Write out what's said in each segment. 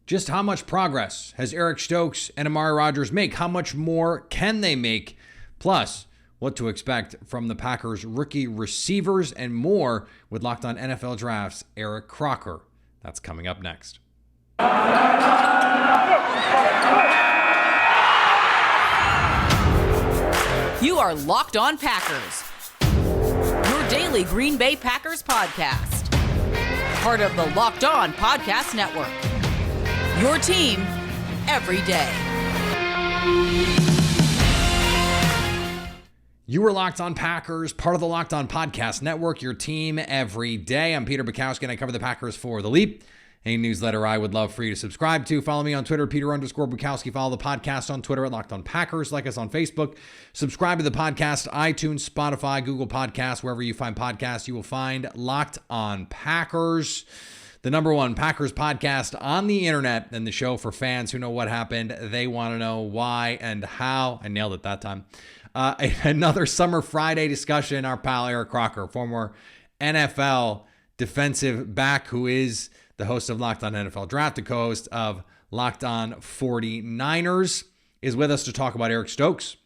Just how much progress has Eric Stokes and Amari Rodgers make? How much more can they make? Plus, what to expect from the Packers rookie receivers and more with Locked On NFL Drafts Eric Crocker. That's coming up next. You are Locked On Packers, your daily Green Bay Packers podcast. Part of the Locked On Podcast Network, your team every day. You are Locked On Packers, part of the Locked On Podcast Network, your team every day. I'm Peter Bukowski, and I cover the Packers for The Leap, a newsletter I would love for you to subscribe to. Follow me on Twitter, Peter_Bukowski. Follow the podcast on Twitter at Locked On Packers. Like us on Facebook. Subscribe to the podcast, iTunes, Spotify, Google Podcasts, wherever you find podcasts, you will find Locked On Packers, the number one Packers podcast on the internet, and the show for fans who know what happened. They want to know why and how. I nailed it that time. Another Summer Friday discussion. Our pal Eric Crocker, former NFL defensive back, who is the host of Locked On NFL Draft, the co-host of Locked On 49ers, is with us to talk about Eric Stokes,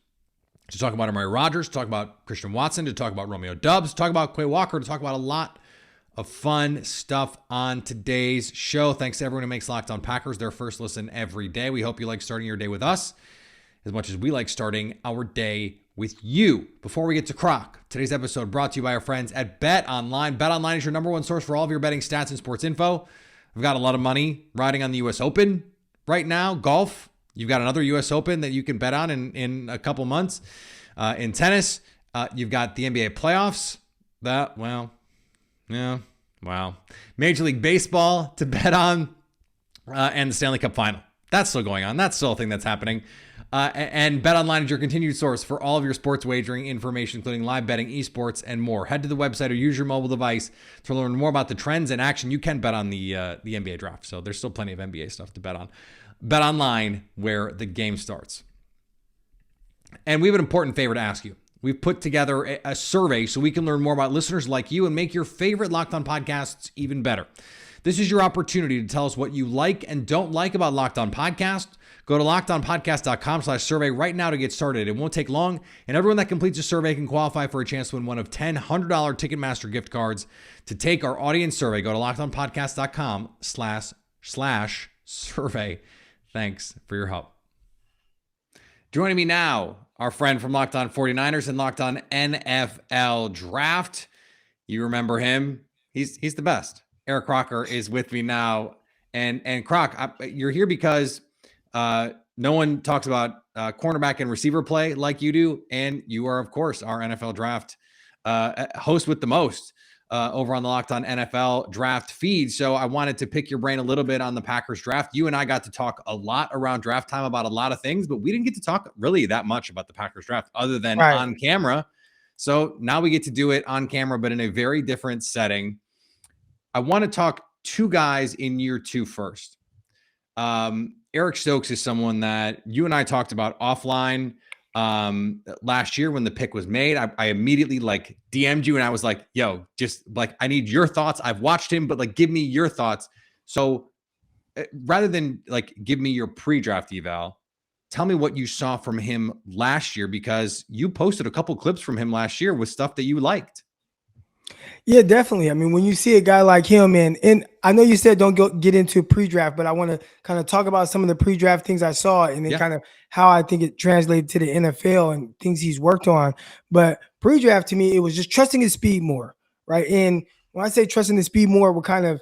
to talk about Amari Rodgers, to talk about Christian Watson, to talk about Romeo Doubs, to talk about Quay Walker, to talk about a lot of fun stuff on today's show. Thanks to everyone who makes Locked On Packers their first listen every day. We hope you like starting your day with us as much as we like starting our day with you. Before we get to Croc, today's episode brought to you by our friends at BetOnline. BetOnline is your number one source for all of your betting stats and sports info. I've got a lot of money riding on the U.S. Open right now. Golf, you've got another U.S. Open that you can bet on in a couple months. In tennis, you've got the NBA playoffs. Major League Baseball to bet on, and the Stanley Cup Final. That's still going on. That's still a thing that's happening. And BetOnline is your continued source for all of your sports wagering information, including live betting, esports, and more. Head to the website or use your mobile device to learn more about the trends and action. You can bet on the NBA draft, so there's still plenty of NBA stuff to bet on. BetOnline, where the game starts. And we have an important favor to ask you. We've put together a survey so we can learn more about listeners like you and make your favorite Locked On podcasts even better. This is your opportunity to tell us what you like and don't like about Locked On Podcast. Go to lockedonpodcast.com/survey right now to get started. It won't take long, and everyone that completes a survey can qualify for a chance to win one of 10 $100 Ticketmaster gift cards. To take our audience survey, go to lockedonpodcast.com/survey. Thanks for your help. Joining me now, our friend from Locked On 49ers and Locked On NFL Draft. You remember him. He's the best. Eric Crocker is with me now. And Croc, you're here because no one talks about cornerback and receiver play like you do. And you are, of course, our NFL Draft host with the most over on the Locked On NFL Draft feed. So I wanted to pick your brain a little bit on the Packers draft. You and I got to talk a lot around draft time about a lot of things, but we didn't get to talk really that much about the Packers draft other than on camera. So now we get to do it on camera, but in a very different setting. I want to talk two guys in year two first. Eric Stokes is someone that you and I talked about offline last year when the pick was made. I immediately DM'd you and I was like, yo, just I need your thoughts. I've watched him, but give me your thoughts. So rather than give me your pre-draft eval, tell me what you saw from him last year, because you posted a couple clips from him last year with stuff that you liked. Yeah, definitely. I mean, when you see a guy like him, and I know you said don't get into pre-draft, but I want to kind of talk about some of the pre-draft things I saw and then kind of how I think it translated to the NFL and things he's worked on. But pre-draft, to me, it was just trusting his speed more, right? And when I say trusting his speed more, what kind of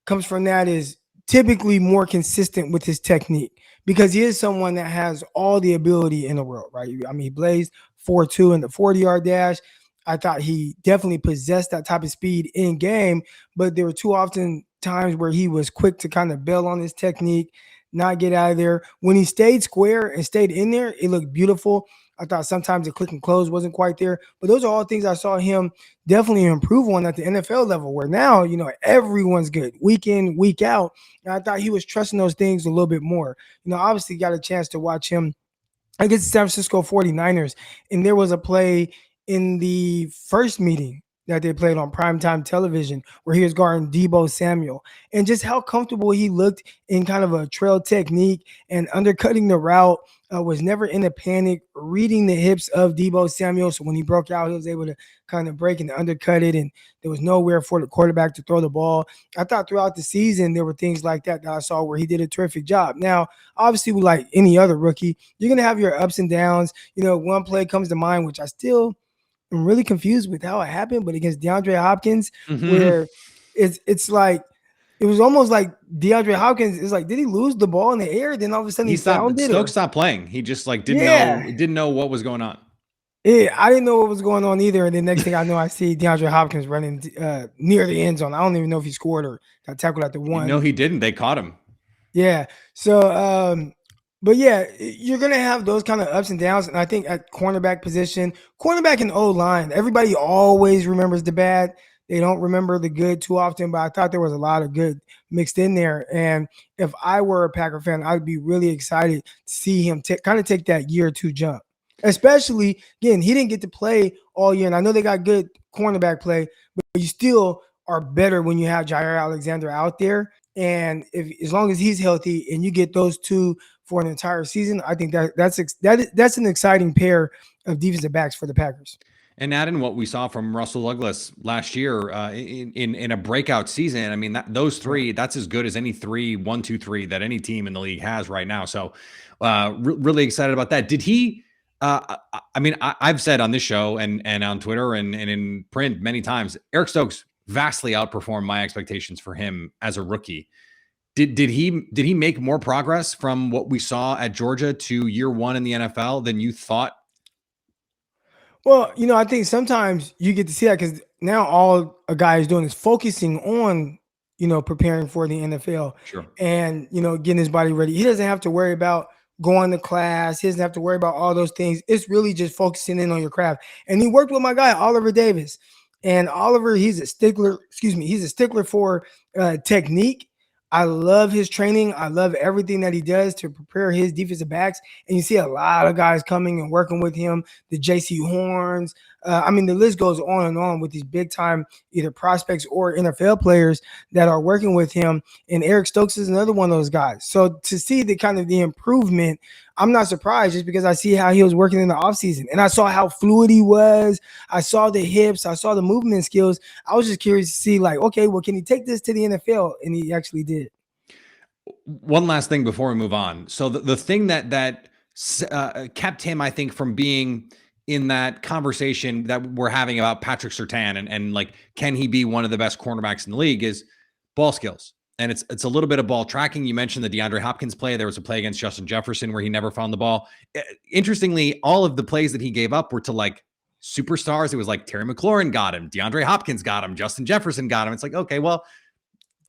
comes from that is typically more consistent with his technique, because he is someone that has all the ability in the world, right? I mean, he blazed 4.2 in the 40-yard dash. I thought he definitely possessed that type of speed in game, but there were too often times where he was quick to kind of bail on his technique, not get out of there. When he stayed square and stayed in there, it looked beautiful. I thought sometimes the click and close wasn't quite there, but those are all things I saw him definitely improve on at the NFL level, where now, everyone's good week in, week out. And I thought he was trusting those things a little bit more. Obviously got a chance to watch him against the San Francisco 49ers, and there was a play in the first meeting that they played on primetime television where he was guarding Deebo Samuel, and just how comfortable he looked in kind of a trail technique and undercutting the route, was never in a panic, reading the hips of Deebo Samuel. So when he broke out, he was able to kind of break and undercut it, and there was nowhere for the quarterback to throw the ball. I thought throughout the season there were things like that I saw where he did a terrific job. Now, obviously, like any other rookie, you're going to have your ups and downs. One play comes to mind, which I still am really confused with how it happened, but against DeAndre Hopkins, where it's like, it was almost like DeAndre Hopkins is like, did he lose the ball in the air? Then all of a sudden he found it. Stokes stopped playing. He just like didn't know what was going on. Yeah, I didn't know what was going on either. And the next thing I know, I see DeAndre Hopkins running near the end zone. I don't even know if he scored or got tackled at the one. No, he didn't. They caught him. Yeah. So, but yeah, you're going to have those kind of ups and downs. And I think at cornerback position, cornerback and O-line, everybody always remembers the bad. They don't remember the good too often, but I thought there was a lot of good mixed in there. And if I were a Packer fan, I'd be really excited to see him kind of take that year or two jump. Especially, again, he didn't get to play all year. And I know they got good cornerback play, but you still are better when you have Jair Alexander out there. And as long as he's healthy and you get those two for an entire season, I think that's an exciting pair of defensive backs for the Packers. And add in what we saw from Russell Douglas last year in a breakout season. I mean, those three, that's as good as any 1, 2, 3 that any team in the league has right now. So really excited about that. Did he, I've said on this show and on Twitter and in print many times, Eric Stokes vastly outperformed my expectations for him as a rookie. Did he make more progress from what we saw at Georgia to year one in the NFL than you thought? Well, I think sometimes you get to see that because now all a guy is doing is focusing on, preparing for the NFL. Sure. And, getting his body ready. He doesn't have to worry about going to class. He doesn't have to worry about all those things. It's really just focusing in on your craft. And he worked with my guy, Oliver Davis. And Oliver, he's a stickler for technique. I love his training. I love everything that he does to prepare his defensive backs. And you see a lot of guys coming and working with him, the J.C. Horns. The list goes on and on with these big-time either prospects or NFL players that are working with him. And Eric Stokes is another one of those guys. So to see the kind of the improvement, I'm not surprised just because I see how he was working in the offseason. And I saw how fluid he was. I saw the hips. I saw the movement skills. I was just curious to see, like, okay, well, can he take this to the NFL? And he actually did. One last thing before we move on. So the thing that kept him, I think, from being in that conversation that we're having about Patrick Surtain and like, can he be one of the best cornerbacks in the league, is ball skills. And it's a little bit of ball tracking. You mentioned the DeAndre Hopkins play. There was a play against Justin Jefferson where he never found the ball. Interestingly, all of the plays that he gave up were to like superstars. It was like Terry McLaurin got him, DeAndre Hopkins got him, Justin Jefferson got him. It's like, okay, well,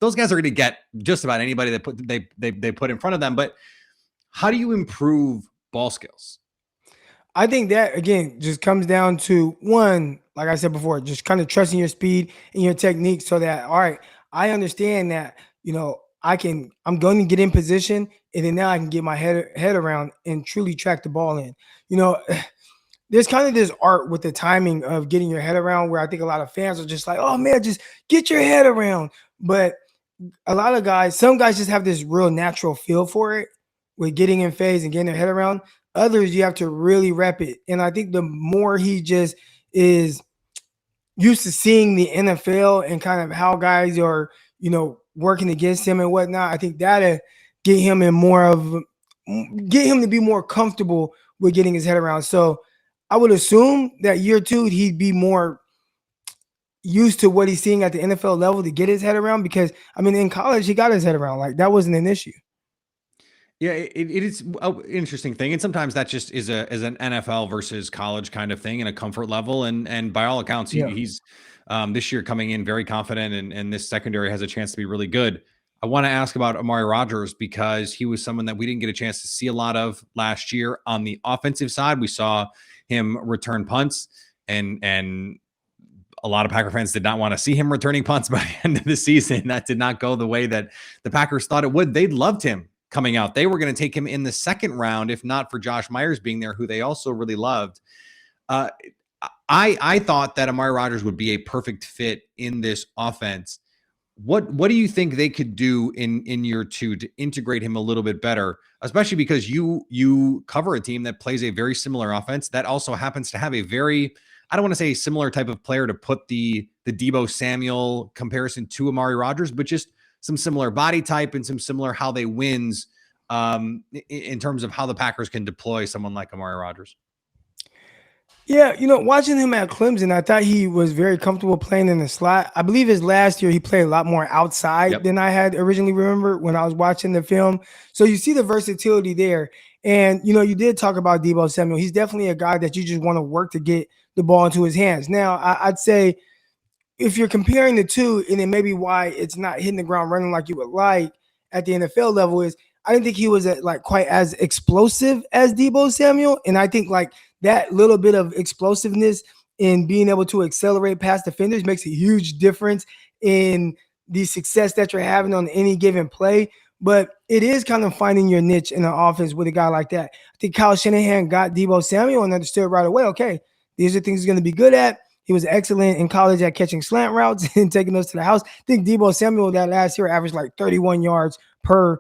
those guys are going to get just about anybody that they put in front of them. But how do you improve ball skills? I think that, again, just comes down to one, like I said before, just kind of trusting your speed and your technique so that, all right, I understand that, I'm going to get in position and then now I can get my head around and truly track the ball in. There's kind of this art with the timing of getting your head around where I think a lot of fans are just like, oh man, just get your head around. But a lot of guys, some guys just have this real natural feel for it with getting in phase and getting their head around. Others, you have to really rep it. And I think the more he just is used to seeing the NFL and kind of how guys are, working against him and whatnot, I think that'll get him to be more comfortable with getting his head around. So I would assume that year two, he'd be more used to what he's seeing at the NFL level to get his head around, because in college, he got his head around. Like, that wasn't an issue. Yeah, it is an interesting thing. And sometimes that just is an NFL versus college kind of thing and a comfort level. And by all accounts, he's this year coming in very confident, and this secondary has a chance to be really good. I want to ask about Amari Rodgers because he was someone that we didn't get a chance to see a lot of last year. On the offensive side, we saw him return punts, and a lot of Packer fans did not want to see him returning punts by the end of the season. That did not go the way that the Packers thought it would. They loved him coming out. They were going to take him in the second round, if not for Josh Myers being there, who they also really loved. I thought that Amari Rodgers would be a perfect fit in this offense. What do you think they could do in year two to integrate him a little bit better, especially because you cover a team that plays a very similar offense that also happens to have a very, I don't want to say similar type of player to put the Deebo Samuel comparison to Amari Rodgers, but just some similar body type and some similar how they wins in terms of how the Packers can deploy someone like Amari Rodgers. Yeah, watching him at Clemson, I thought he was very comfortable playing in the slot. I believe his last year he played a lot more outside than I had originally remembered when I was watching the film. So you see the versatility there. And, you did talk about Deebo Samuel. He's definitely a guy that you just want to work to get the ball into his hands. Now, I'd say if you're comparing the two, and then maybe why it's not hitting the ground running like you would like at the NFL level is I didn't think he was quite as explosive as Deebo Samuel. And I think that little bit of explosiveness in being able to accelerate past defenders makes a huge difference in the success that you're having on any given play. But it is kind of finding your niche in an offense with a guy like that. I think Kyle Shanahan got Deebo Samuel and understood right away, okay, these are things he's going to be good at. He was excellent in college at catching slant routes and taking those to the house. I think Deebo Samuel that last year averaged 31 yards per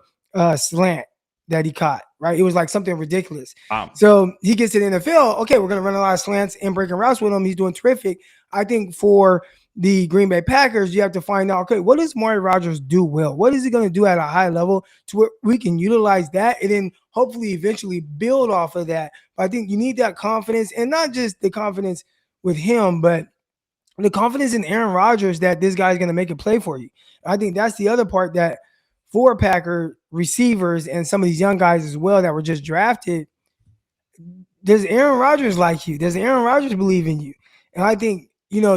slant that he caught, right? It was something ridiculous. So he gets to the NFL. Okay, we're going to run a lot of slants and breaking routes with him. He's doing terrific. I think for the Green Bay Packers, you have to find out, okay, what does Amari Rodgers do well? What is he going to do at a high level to where we can utilize that and then hopefully eventually build off of that? But I think you need that confidence, and not just the confidence with him, but the confidence in Aaron Rodgers that this guy's going to make a play for you. I think that's the other part that for Packer receivers and some of these young guys as well that were just drafted, does Aaron Rodgers like you? Does Aaron Rodgers believe in you? And I think,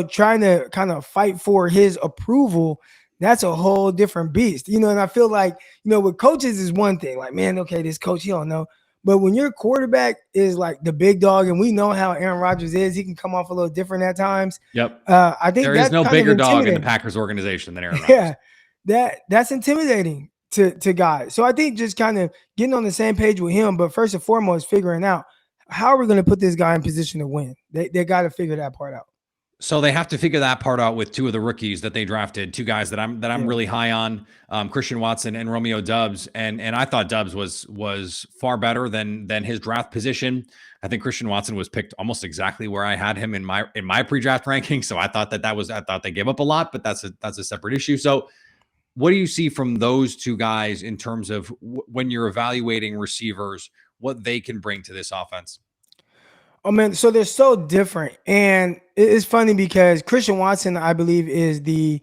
trying to kind of fight for his approval, that's a whole different beast. And I feel with coaches is one thing. Man, okay, this coach, he don't know. But when your quarterback is the big dog, and we know how Aaron Rodgers is, he can come off a little different at times. Yep. I think there is no bigger dog in the Packers organization than Aaron Rodgers. Yeah, that's intimidating to guys. So I think just kind of getting on the same page with him, but first and foremost, figuring out how are we going to put this guy in position to win. They got to figure that part out. So they have to figure that part out with two of the rookies that they drafted, two guys that I'm really high on, Christian Watson and Romeo Doubs. And I thought Doubs was far better than his draft position. I think Christian Watson was picked almost exactly where I had him in my pre-draft ranking. So I thought I thought they gave up a lot, but that's a separate issue. So what do you see from those two guys in terms of when you're evaluating receivers, what they can bring to this offense? Oh, man, so they're so different. And it's funny because Christian Watson, I believe, is the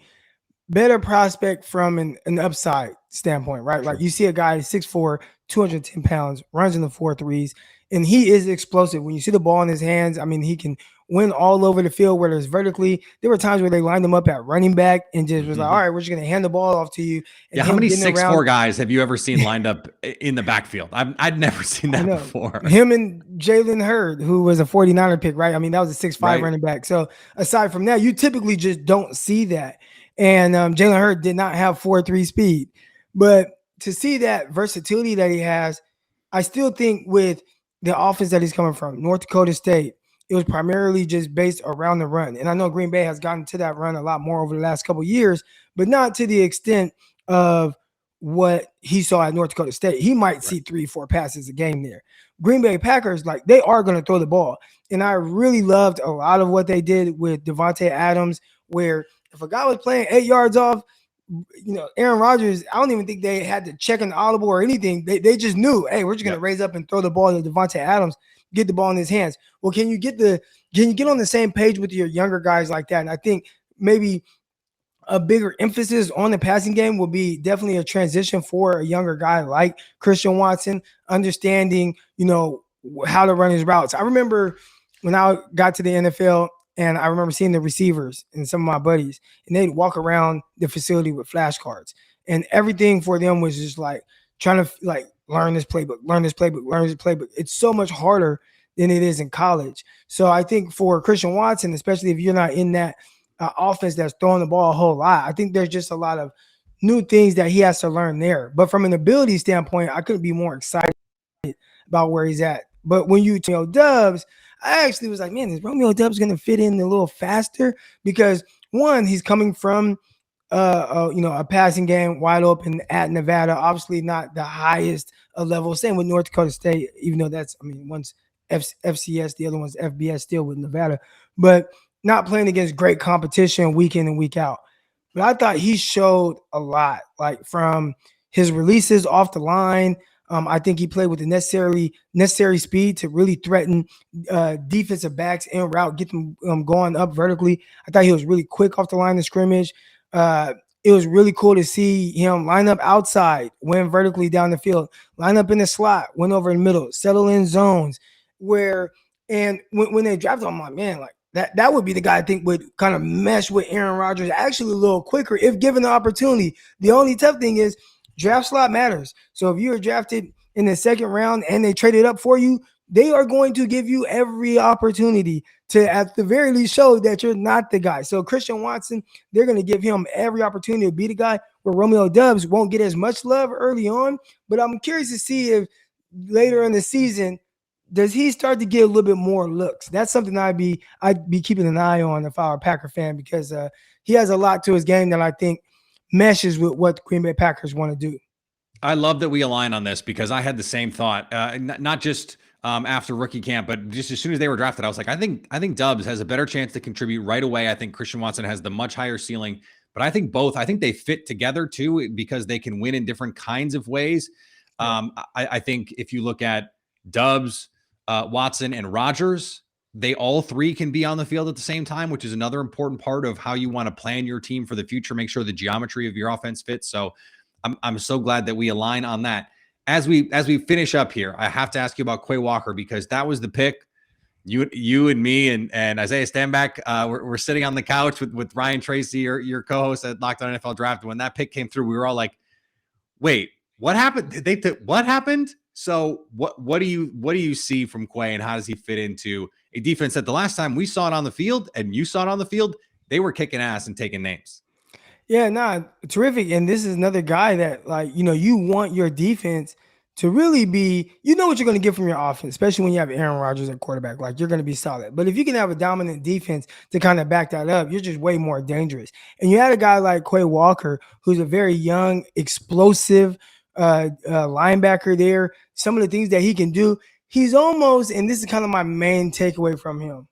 better prospect from an upside standpoint, right? Sure. You see a guy 6'4", 210 pounds, runs in the 4.3s, and he is explosive. When you see the ball in his hands, he can win all over the field, whether it's vertically. There were times where they lined him up at running back and just was all right, we're just going to hand the ball off to you. And how many 6'4" guys have you ever seen lined up in the backfield? I'd never seen that before. Him and Jalen Hurd, who was a 49er pick, right? That was a 6'5" running back. So aside from that, you typically just don't see that. And Jalen Hurd did not have 4.3 speed. But to see that versatility that he has, I still think with the offense that he's coming from, North Dakota State, it was primarily just based around the run. And I know Green Bay has gotten to that run a lot more over the last couple of years, but not to the extent of what he saw at North Dakota State. He might see 3-4 passes a game there. Green Bay Packers, they are going to throw the ball. And I really loved a lot of what they did with Devontae Adams, where if a guy was playing 8 yards off, Aaron Rodgers, I don't even think they had to check an audible or anything. They just knew, hey, we're just going to raise up and throw the ball to Devontae Adams, get the ball in his hands. Well, can you get on the same page with your younger guys like that? And I think maybe a bigger emphasis on the passing game will be definitely a transition for a younger guy like Christian Watson, understanding, how to run his routes. I remember when I got to the NFL, and I remember seeing the receivers and some of my buddies, and they'd walk around the facility with flashcards, and everything for them was just trying to learn this playbook. It's so much harder than it is in college. So I think for Christian Watson, especially if you're not in that offense that's throwing the ball a whole lot, I think there's just a lot of new things that he has to learn there. But from an ability standpoint, I couldn't be more excited about where he's at. But when Doubs, I actually was like, man, is Romeo Doubs going to fit in a little faster? Because one, he's coming from a passing game wide open at Nevada, obviously not the highest level. Same with North Dakota State, even though one's FCS, the other one's FBS still with Nevada, but not playing against great competition week in and week out. But I thought he showed a lot, like from his releases off the line. I think he played with the necessary speed to really threaten defensive backs en route, get them going up vertically. I thought he was really quick off the line of scrimmage. It was really cool to see him line up outside, win vertically down the field, line up in the slot, win over in the middle, settle in zones. And when they drafted him, I'm like, man, like that would be the guy I think would kind of mesh with Aaron Rodgers actually a little quicker if given the opportunity. The only tough thing is draft slot matters. So if you were drafted in the second round and they traded up for you, they are going to give you every opportunity to, at the very least, show that you're not the guy. So Christian Watson, they're going to give him every opportunity to be the guy, where Romeo Doubs won't get as much love early on. But I'm curious to see if later in the season, does he start to get a little bit more looks? That's something I'd be keeping an eye on if I were a Packer fan, because he has a lot to his game that I think meshes with what Green Bay Packers want to do. I love that we align on this, because I had the same thought, not just after rookie camp, but just as soon as they were drafted, I was like, I think Doubs has a better chance to contribute right away. I think Christian Watson has the much higher ceiling, but I think they fit together too, because they can win in different kinds of ways. I think if you look at Doubs, Watson, and Rodgers, they all three can be on the field at the same time, which is another important part of how you want to plan your team for the future, make sure the geometry of your offense fits. So I'm so glad that we align on that. As we finish up here, I have to ask you about Quay Walker, because that was the pick. You and me and Isaiah Stanback, we're sitting on the couch with Ryan Tracy, your co-host at Locked On NFL Draft. When that pick came through, we were all like, wait, what happened? What happened? So what do you see from Quay, and how does he fit into a defense that the last time we saw it on the field and you saw it on the field, they were kicking ass and taking names? Yeah, terrific. And this is another guy that, like, you want your defense to really be, what you're going to get from your offense, especially when you have Aaron Rodgers at quarterback. Like, you're going to be solid. But if you can have a dominant defense to kind of back that up, you're just way more dangerous. And you had a guy like Quay Walker, who's a very young, explosive linebacker there. Some of the things that he can do, he's almost, and this is kind of my main takeaway from him,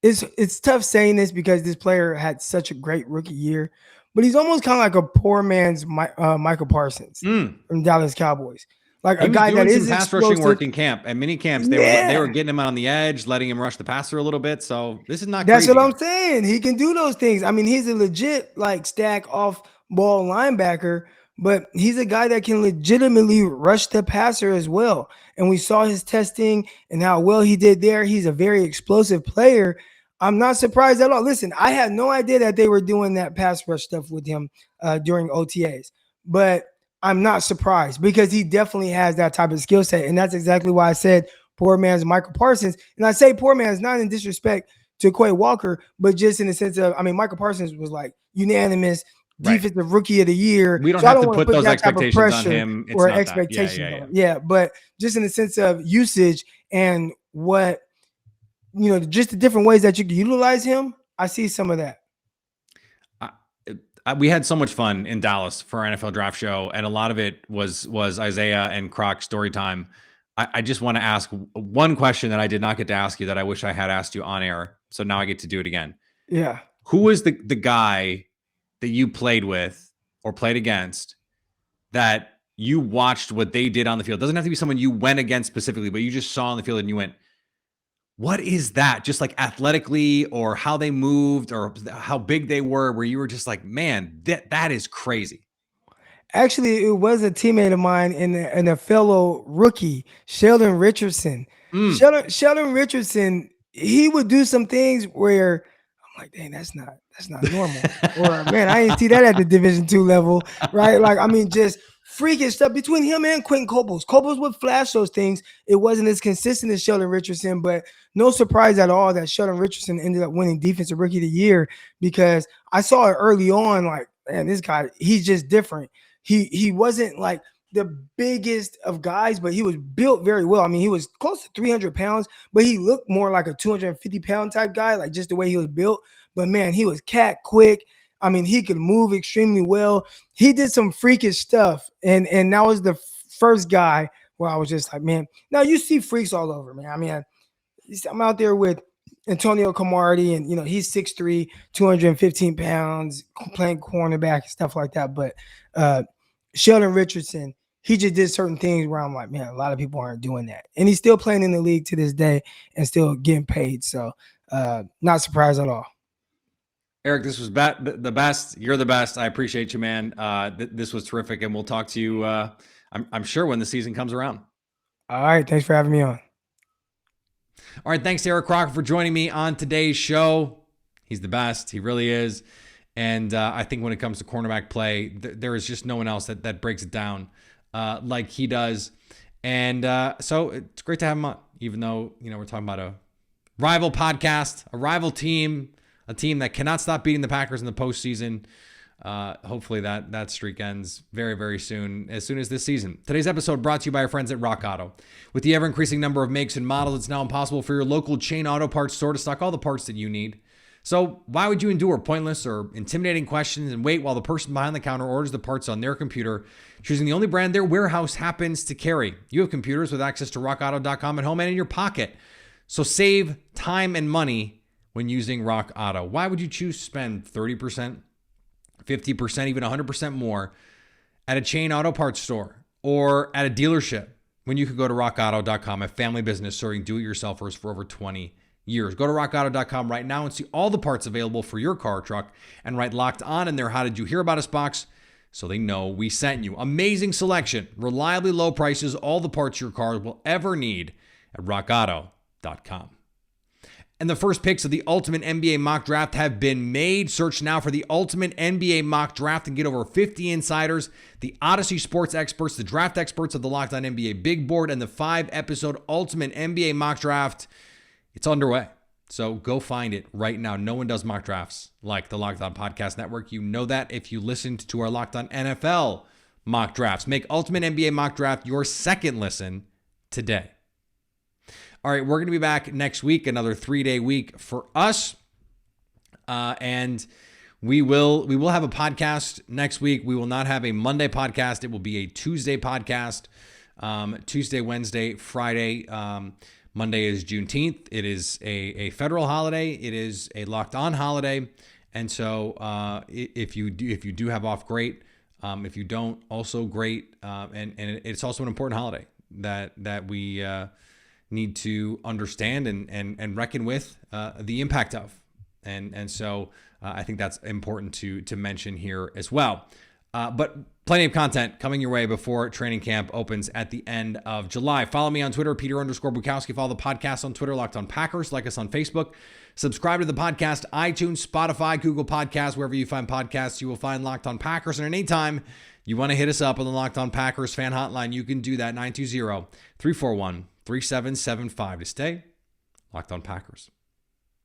it's tough saying this because this player had such a great rookie year, but he's almost kind of like a poor man's Michael Parsons from Dallas Cowboys. Like a guy that is pass rushing work in camp and mini camps. They were getting him on the edge, letting him rush the passer a little bit. So this is not. That's what I'm saying. He can do those things. I mean, he's a legit stack off ball linebacker, but he's a guy that can legitimately rush the passer as well. And we saw his testing and how well he did there. He's a very explosive player. I'm not surprised at all. Listen, I had no idea that they were doing that pass rush stuff with him during OTAs, but I'm not surprised because he definitely has that type of skill set. And that's exactly why I said poor man's Michael Parsons. And I say poor man's not in disrespect to Quay Walker, but just in the sense of, Michael Parsons was like unanimous defensive rookie of the year. We don't have to put those expectations on him. Or expectations on him. Yeah, but just in the sense of usage and what, just the different ways that you can utilize him, I see some of that. We had so much fun in Dallas for our NFL Draft show, and a lot of it was Isaiah and Croc story time. I just want to ask one question that I did not get to ask you that I wish I had asked you on air, so now I get to do it again. Yeah. Who was the guy that you played with or played against that you watched what they did on the field? It doesn't have to be someone you went against specifically, but you just saw on the field and you went, what is that? Just like athletically, or how they moved, or how big they were, where you were just like, man, that is crazy. Actually, it was a teammate of mine and a fellow rookie, Sheldon Richardson. Sheldon Richardson, he would do some things where I'm like, dang, that's not normal. Or, man, I didn't see that at the Division II level, right? Like, just freaking stuff between him and Quentin Coples. Coples would flash those things. It wasn't as consistent as Sheldon Richardson, but no surprise at all that Sheldon Richardson ended up winning Defensive Rookie of the Year, because I saw it early on, like, man, this guy, he's just different. He wasn't like the biggest of guys, but he was built very well. I mean, he was close to 300 pounds, but he looked more like a 250-pound type guy, like just the way he was built. But man, he was cat quick. I mean, he could move extremely well. He did some freakish stuff. And that was the first guy where I was just like, man, now you see freaks all over, man. I mean, I'm out there with Antonio Cromartie, and he's 6'3", 215 pounds, playing cornerback and stuff like that. But Sheldon Richardson, he just did certain things where I'm like, man, a lot of people aren't doing that. And he's still playing in the league to this day and still getting paid. So not surprised at all. Eric, this was the best. You're the best. I appreciate you, man. This was terrific, and we'll talk to you, I'm sure, when the season comes around. All right. Thanks for having me on. All right. Thanks to Eric Crocker for joining me on today's show. He's the best. He really is. And I think when it comes to cornerback play, there is just no one else that breaks it down like he does. And so it's great to have him on, even though, we're talking about a rival podcast, a rival team, a team that cannot stop beating the Packers in the postseason. Hopefully that streak ends very, very soon, as soon as this season. Today's episode brought to you by our friends at Rock Auto. With the ever-increasing number of makes and models, it's now impossible for your local chain auto parts store to stock all the parts that you need. So why would you endure pointless or intimidating questions and wait while the person behind the counter orders the parts on their computer, choosing the only brand their warehouse happens to carry? You have computers with access to rockauto.com at home and in your pocket. So save time and money when using Rock Auto. Why would you choose to spend 30%, 50%, even 100% more at a chain auto parts store or at a dealership when you could go to rockauto.com, a family business serving do-it-yourselfers for over 20 years? Go to rockauto.com right now and see all the parts available for your car or truck and write Locked On in their How Did You Hear About Us box so they know we sent you. Amazing selection, reliably low prices, all the parts your car will ever need at rockauto.com. And the first picks of the Ultimate NBA Mock Draft have been made. Search now for the Ultimate NBA Mock Draft and get over 50 insiders, the Odyssey Sports experts, the draft experts of the Locked On NBA Big Board, and the 5-episode Ultimate NBA Mock Draft. It's underway. So go find it right now. No one does mock drafts like the Locked On Podcast Network. You know that if you listened to our Locked On NFL mock drafts. Make Ultimate NBA Mock Draft your second listen today. All right, we're going to be back next week, another 3-day week for us. And we will have a podcast next week. We will not have a Monday podcast. It will be a Tuesday podcast. Tuesday, Wednesday, Friday. Monday is Juneteenth. It is a federal holiday. It is a Locked On holiday. And so if you do have off, great. If you don't, also great. And it's also an important holiday that we need to understand and reckon with the impact of. And so I think that's important to mention here as well. But plenty of content coming your way before training camp opens at the end of July. Follow me on Twitter, Peter_Bukowski. Follow the podcast on Twitter, Locked On Packers. Like us on Facebook. Subscribe to the podcast, iTunes, Spotify, Google Podcasts. Wherever you find podcasts, you will find Locked On Packers. And anytime you want to hit us up on the Locked On Packers fan hotline, you can do that, 920-341-3775 to stay Locked On Packers.